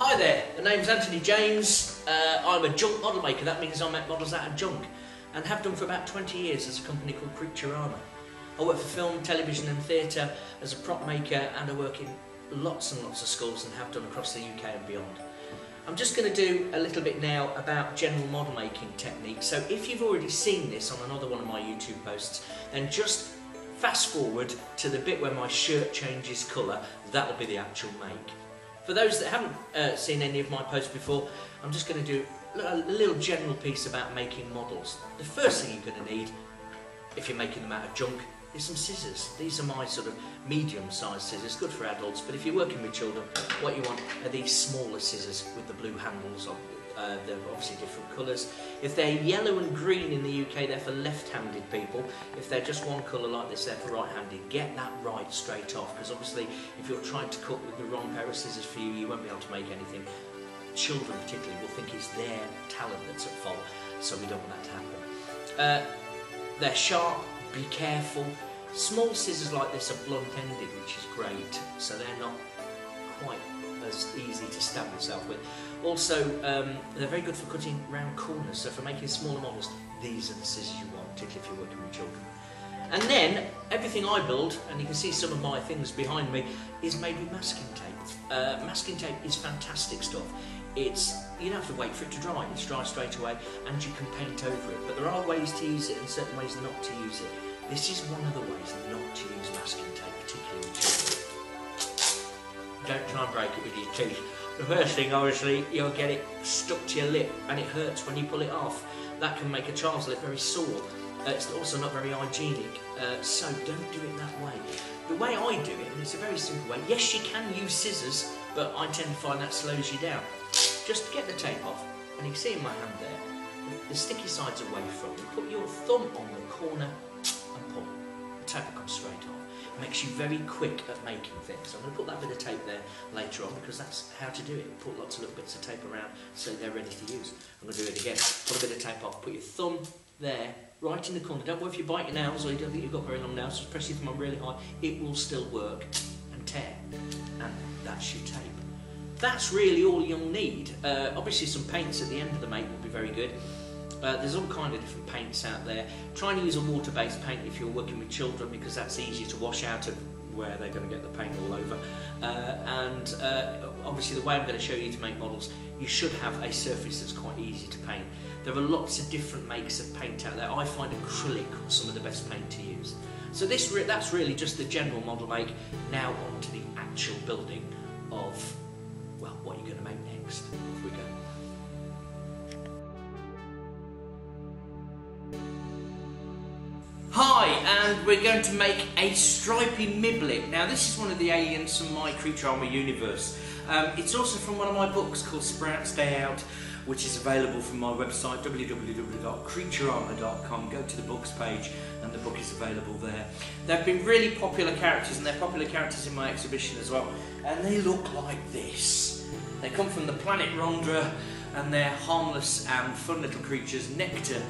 Hi there, the name's Anthony James. I'm a junk model maker. That means I make models out of junk and have done for about 20 years as a company called CREATURAMA. I work for film, television and theatre as a prop maker, and I work in lots and lots of schools and have done across the UK and beyond. I'm just going to do a little bit now about general model making techniques. So if you've already seen this on another one of my YouTube posts, then just fast forward to the bit where my shirt changes colour. That'll be the actual make. For those that haven't seen any of my posts before, I'm just going to do a little general piece about making models. The first thing you're going to need, if you're making them out of junk, is some scissors. These are my sort of medium-sized scissors, good for adults, but if you're working with children, what you want are these smaller scissors with the blue handles on. They're obviously different colours. If they're yellow and green in the UK, they're for left-handed people. If they're just one colour like this, they're for right-handed. Get that right straight off, because obviously if you're trying to cut with the wrong pair of scissors for you, you won't be able to make anything. Children particularly will think it's their talent that's at fault, so we don't want that to happen. They're sharp, be careful. Small scissors like this are blunt-ended, which is great, so they're not quite as easy to stab yourself with. Also, they're very good for cutting round corners, so for making smaller models, these are the scissors you want, particularly if you're working with children. And then, everything I build, and you can see some of my things behind me, is made with masking tape. Masking tape is fantastic stuff. You don't have to wait for it to dry, it's dry straight away, and you can paint over it. But there are ways to use it and certain ways not to use it. This is one of the ways not to use masking tape, particularly with children. Don't try and break it with your teeth. The first thing, obviously, you'll get it stuck to your lip and it hurts when you pull it off. That can make a child's lip very sore. It's also not very hygienic, so don't do it that way. The way I do it, and it's a very simple way, yes, you can use scissors, but I tend to find that slows you down. Just get the tape off, and you can see in my hand there, the sticky side's away from you. Put your thumb on the corner and pull. The tape will come straight off. It makes you very quick at making things. So I'm going to put that bit of tape there later on, because that's how to do it. Put lots of little bits of tape around so they're ready to use. I'm going to do it again. Put a bit of tape off. Put your thumb there, right in the corner. Don't worry if you bite your nails or you don't think you've got very long nails. Just press your thumb on really hard. It will still work and tear. And that's your tape. That's really all you'll need. Obviously some paints at the end of the make will be very good. There's all kind of different paints out there. Try and use a water-based paint if you're working with children, because that's easier to wash out of where they're going to get the paint all over. Obviously the way I'm going to show you to make models, you should have a surface that's quite easy to paint. There are lots of different makes of paint out there. I find acrylic some of the best paint to use. So that's really just the general model make. Now on to the actual building of, well, what you're going to make next. Off we go. Hi, and we're going to make a Stripey Miblick. Now this is one of the aliens from my CREATURAMA universe. It's also from one of my books called Dinosaurs Tails, which is available from my website www.creaturama.com. Go to the books page and the book is available there. They've been really popular characters, and they're popular characters in my exhibition as well. And they look like this. They come from the planet Rondra, and they're harmless and fun little creatures, nectar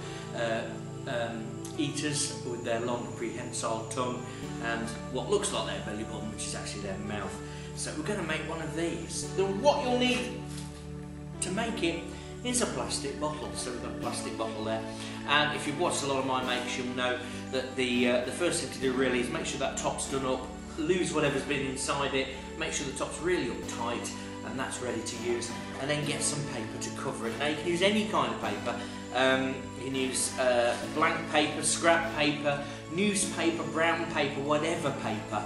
eaters with their long prehensile tongue and what looks like their belly button, which is actually their mouth. So we're going to make one of these. What you'll need to make it is a plastic bottle. So we've got a plastic bottle there, and if you've watched a lot of my makes, you'll know that the first thing to do really is make sure that top's done up, lose whatever's been inside it, make sure the top's really uptight, and that's ready to use, and then get some paper to cover it. Now you can use any kind of paper. You can use blank paper, scrap paper, newspaper, brown paper, whatever paper.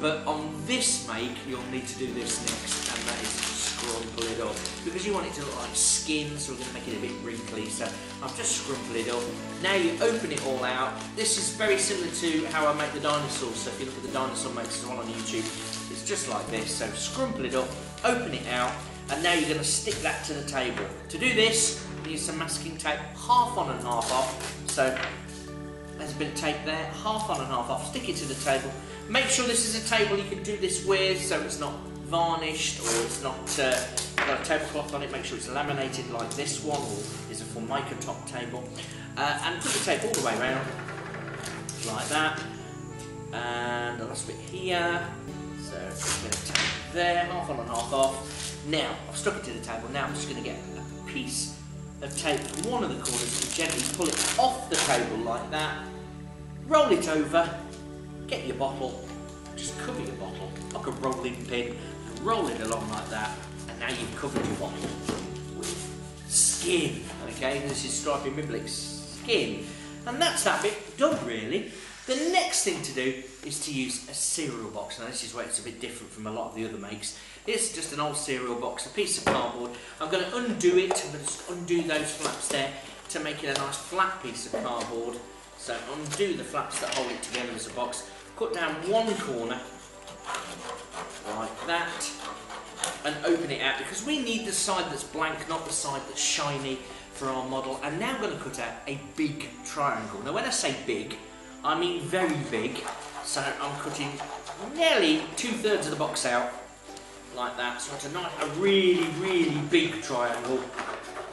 But on this make, you'll need to do this next, and that is to scrumple it up, because you want it to look like skin, so we're going to make it a bit wrinkly. So I've just scrumpled it up. Now you open it all out. This is very similar to how I make the dinosaurs. So if you look at the dinosaur makes as well on YouTube, it's just like this. So scrumple it up, open it out, and now you're going to stick that to the table. To do this, you use some masking tape, half on and half off. So there's a bit of tape there, half on and half off. Stick it to the table. Make sure this is a table you can do this with, so it's not varnished or it's not got a tablecloth on it. Make sure it's laminated like this one, or is a Formica top table. And put the tape all the way around, like that. And the last bit here. So just a bit of tape there, half on and half off. Now, I've stuck it to the table. Now I'm just going to get a piece of tape from one of the corners and gently pull it off the table like that. Roll it over, get your bottle, just cover your bottle like a rolling pin, and roll it along like that, and now you've covered your bottle with skin. Okay, this is Stripey Miblick's skin. And that's that bit done really. The next thing to do is to use a cereal box. Now this is where it's a bit different from a lot of the other makes. It's just an old cereal box, a piece of cardboard. I'm going to undo it, I'm going to just undo those flaps there to make it a nice flat piece of cardboard. So undo the flaps that hold it together as a box, cut down one corner, like that, and open it out, because we need the side that's blank, not the side that's shiny for our model. And now I'm going to cut out a big triangle. Now when I say big, I mean very big, so I'm cutting nearly 2/3 of the box out, like that. So it's a really, really big triangle,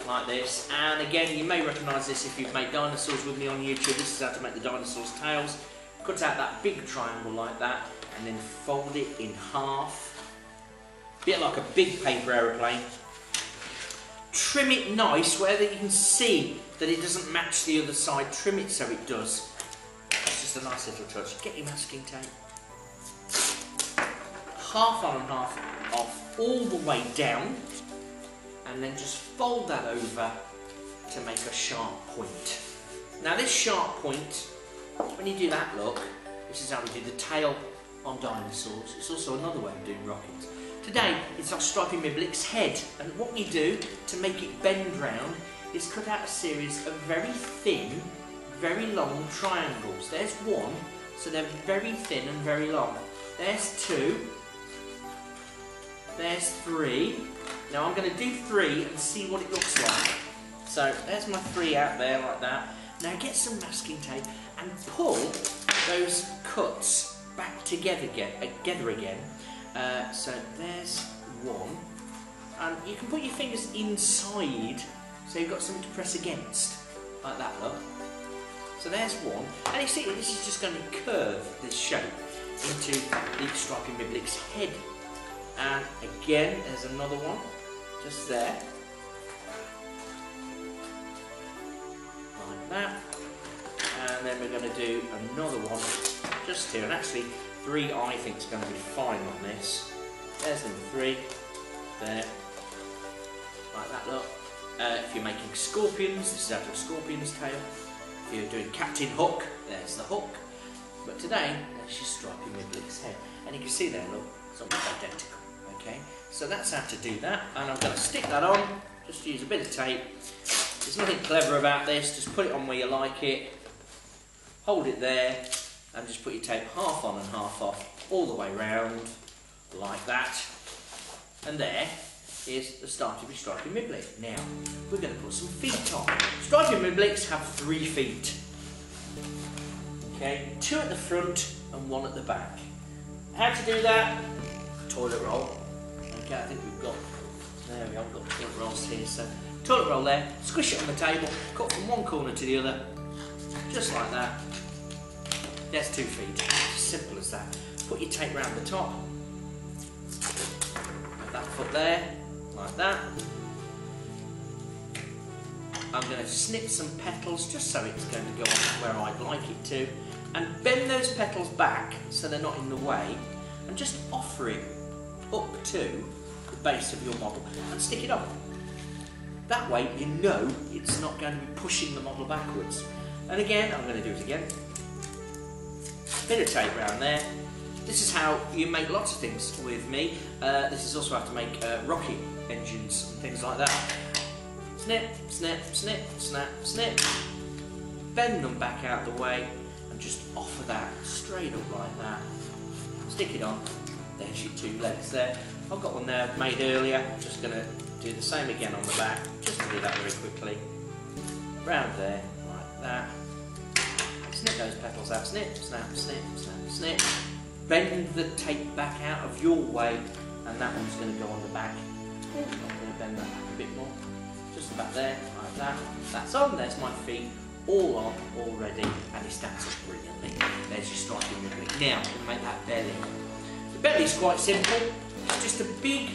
like this. And again, you may recognise this if you've made dinosaurs with me on YouTube. This is how to make the Dinosaurs Tails. Cut out that big triangle like that, and then fold it in half. A bit like a big paper aeroplane. Trim it nice where that you can see that it doesn't match the other side. Trim it so it does. It's just a nice little touch. Get your masking tape. Half on and half off all the way down, and then just fold that over to make a sharp point. Now this sharp point, when you do that look, this is how we do the tail on dinosaurs. It's also another way of doing rockets. Today it's our Stripey Miblick's head, and what we do to make it bend round is cut out a series of very thin, very long triangles. There's one, so they're very thin and very long. There's two. There's three. Now I'm going to do three and see what it looks like. So there's my three out there like that. Now get some masking tape and pull those cuts back together again. So there's one. And you can put your fingers inside so you've got something to press against. Like that, look. So there's one. And you see, this is just going to curve this shape into the Stripey Miblick's head. And again, there's another one, just there, like that. And then we're going to do another one just here. And actually, three I think is going to be fine on this. There's number three, there, like that, look. If you're making scorpions, this is out of a scorpion's tail. If you're doing Captain Hook, there's the hook. But today, that's just Stripey Miblick's head. And you can see there, look, it's almost identical. Okay, so that's how to do that, and I'm going to stick that on, just use a bit of tape. There's nothing clever about this, just put it on where you like it, hold it there, and just put your tape half on and half off, all the way round, like that. And there is the start of your Stripey Miblick. Now, we're going to put some feet on. Stripey Miblicks have 3 feet. Okay, 2 at the front and 1 at the back. How to do that? Toilet roll. Okay, I think we've got, there we are, we've got toilet rolls here, so toilet roll there, squish it on the table, cut from one corner to the other, just like that. There's 2 feet, simple as that. Put your tape round the top, put that foot there, like that. I'm going to snip some petals just so it's going to go on where I'd like it to, and bend those petals back so they're not in the way, and just offer it up to the base of your model and stick it on. That way you know it's not going to be pushing the model backwards. And again, I'm going to do it again. Bit of tape around there. This is how you make lots of things with me. This is also how to make rocket engines and things like that. Snip, snip, snip, snap, snip. Bend them back out the way and just offer that straight up like that. Stick it on. There's your 2 legs there. I've got one there made earlier. I'm just going to do the same again on the back. Just to do that very quickly. Round there, like that. Snip those petals out. Snip, snap, snip, snap, snip. Bend the tape back out of your way, and that one's going to go on the back. I'm going to bend that back a bit more. Just about there, like that. That's on. There's my feet. All on already, and it stands up brilliantly. There's your Stripey Miblick. Now, I'm going to make that belly. The belly's quite simple. It's just a big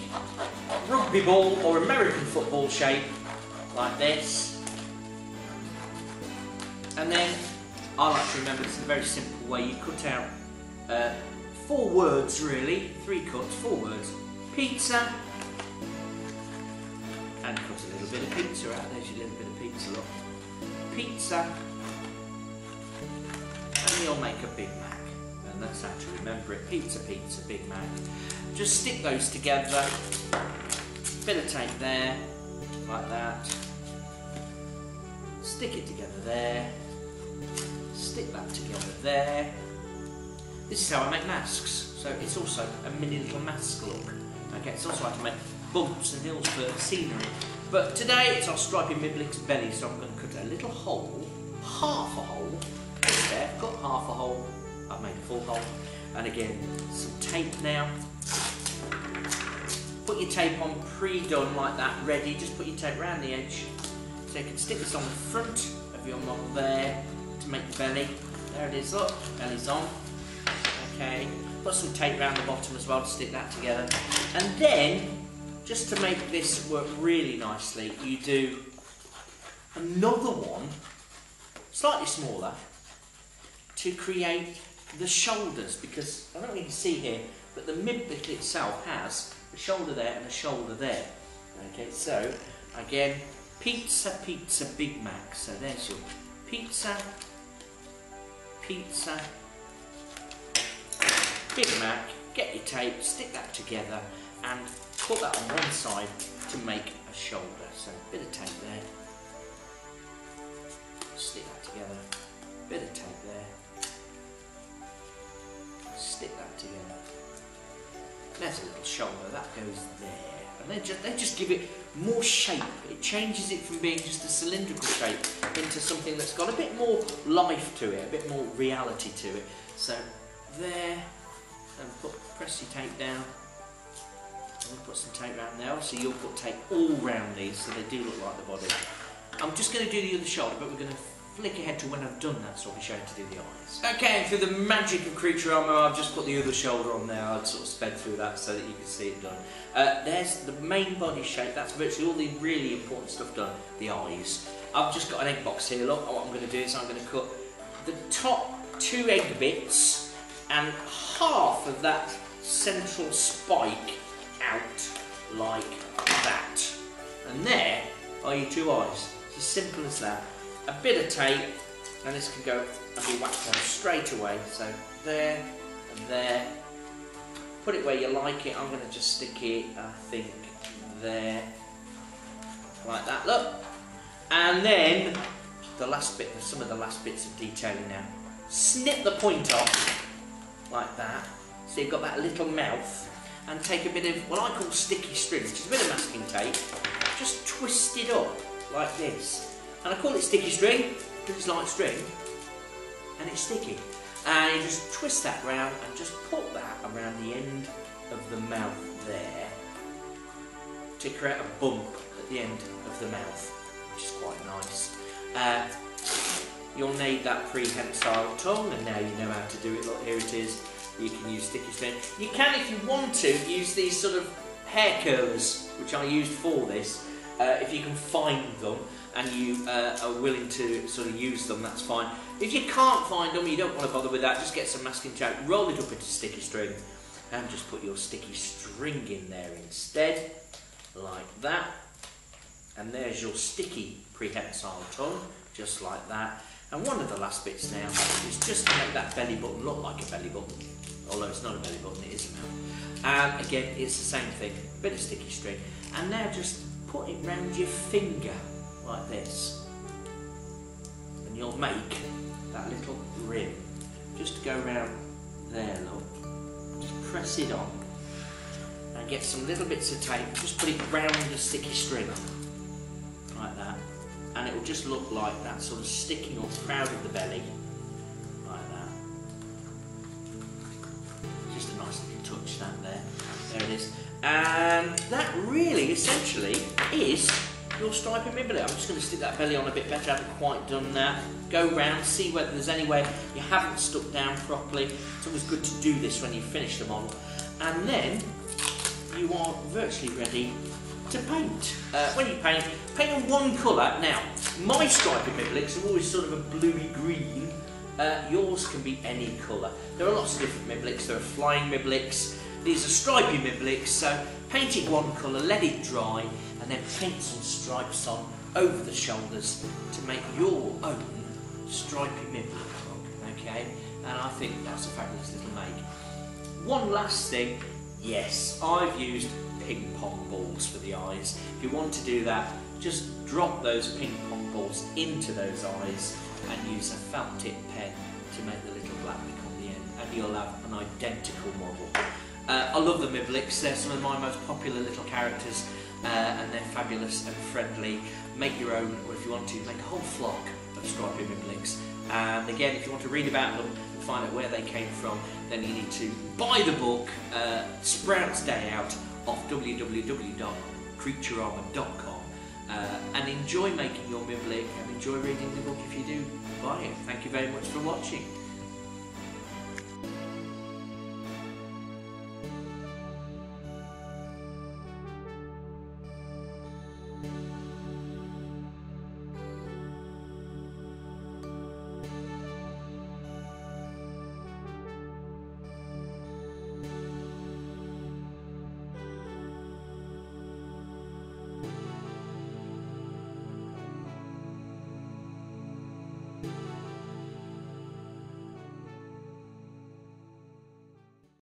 rugby rugby ball or American football shape, like this. And then, I like to remember this in a very simple way. You cut out 4 words really, 3 cuts, 4 words. Pizza, and cut a little bit of pizza out. There's your little bit of pizza, look. Pizza, and you'll make a Big Mac. And that's how to remember it. Pizza, pizza, Big Mac. Just stick those together. Bit of tape there, like that. Stick it together there. Stick that together there. This is how I make masks. So it's also a mini little mask look. Okay, it's also how to make bumps and hills for scenery. But today it's our Stripey Miblick's belly, so I'm going to cut a little hole, half a hole. There, I've got half a hole. I've made a full hole. And again, some tape now. Put your tape on pre-done like that, ready. Just put your tape around the edge. So you can stick this on the front of your model there to make the belly. There it is, look, belly's on. Okay, put some tape around the bottom as well to stick that together. And then, just to make this work really nicely, you do another one, slightly smaller, to create the shoulders, because I don't know if you can see here, but the Miblick itself has a shoulder there and a shoulder there. Okay, so again, pizza, pizza, Big Mac. So there's your pizza, pizza, Big Mac. Get your tape, stick that together, and put that on one side to make a shoulder. So a bit of tape there, stick that together, bit of tape there, stick that together. There's a little shoulder, that goes there. And they just give it more shape. It changes it from being just a cylindrical shape into something that's got a bit more life to it, a bit more reality to it. So there, and press your tape down. And put some tape around there. Obviously you'll put tape all round these so they do look like the body. I'm just going to do the other shoulder, but we're going to flick ahead to when I've done that, so I'll be showing to do the eyes. Okay, and through the magic of CREATURAMA, I've just put the other shoulder on there. I've sort of sped through that so that you can see it done. There's the main body shape. That's virtually all the really important stuff done. The eyes. I've just got an egg box here. Look, what I'm going to do is I'm going to cut the top 2 egg bits and half of that central spike out like that. And there are your 2 eyes. It's as simple as that. A bit of tape, and this can go and be whacked on straight away. So there and there. Put it where you like it. I'm going to just stick it, I think, there, like that. Look, and then the last bit. Some of the last bits of detailing now. Snip the point off, like that. So you've got that little mouth, and take a bit of what I call sticky string, which is a bit of masking tape. Just twist it up like this. And I call it sticky string because it's like string and it's sticky. And you just twist that round and just put that around the end of the mouth there to create a bump at the end of the mouth, which is quite nice. You'll need that prehensile tongue, and now you know how to do it. Look, here it is. You can use sticky string. You can, if you want to, use these sort of hair curlers, which I used for this. If you can find them and you are willing to sort of use them, that's fine. If you can't find them, you don't want to bother with that, just get some masking tape, roll it up into sticky string, and just put your sticky string in there instead, like that. And there's your sticky prehensile tongue, just like that. And one of the last bits now is just to make that belly button look like a belly button. Although it's not a belly button, it is a mouth. And again, it's the same thing, bit of sticky string. And now just put it round your finger, like this. And you'll make that little rim. Just go round there, look. Just press it on. And get some little bits of tape, just put it round the sticky string. Like that. And it will just look like that, sort of sticking up proud of the belly. Like that. Just a nice little touch, that there. There it is. And that really, essentially, is your Stripey Miblick. I'm just going to stick that belly on a bit better. I haven't quite done that. Go round, see whether there's anywhere you haven't stuck down properly. It's always good to do this when you finish the model. And then you are virtually ready to paint. When you paint on one colour. Now, my stripy Miblicks are always sort of a bluey green. Yours can be any colour. There are lots of different Miblicks. There are flying Miblicks. These are stripy Miblicks. So paint it one colour, let it dry, and then paint some stripes on over the shoulders to make your own stripy Miblick. Okay, and I think that's a fabulous little make. One last thing. Yes, I've used ping pong balls for the eyes. If you want to do that, just drop those ping pong balls into those eyes and use a felt tip pen to make the little black lick on the end, and you'll have an identical model. I love the Miblicks. They're some of my most popular little characters, and they're fabulous and friendly. Make your own, or if you want to, make a whole flock of stripy Miblicks. And again, if you want to read about them and find out where they came from, then you need to buy the book Sprouts Day Out off www.creaturama.com and enjoy making your Miblick and enjoy reading the book if you do buy it. Thank you very much for watching.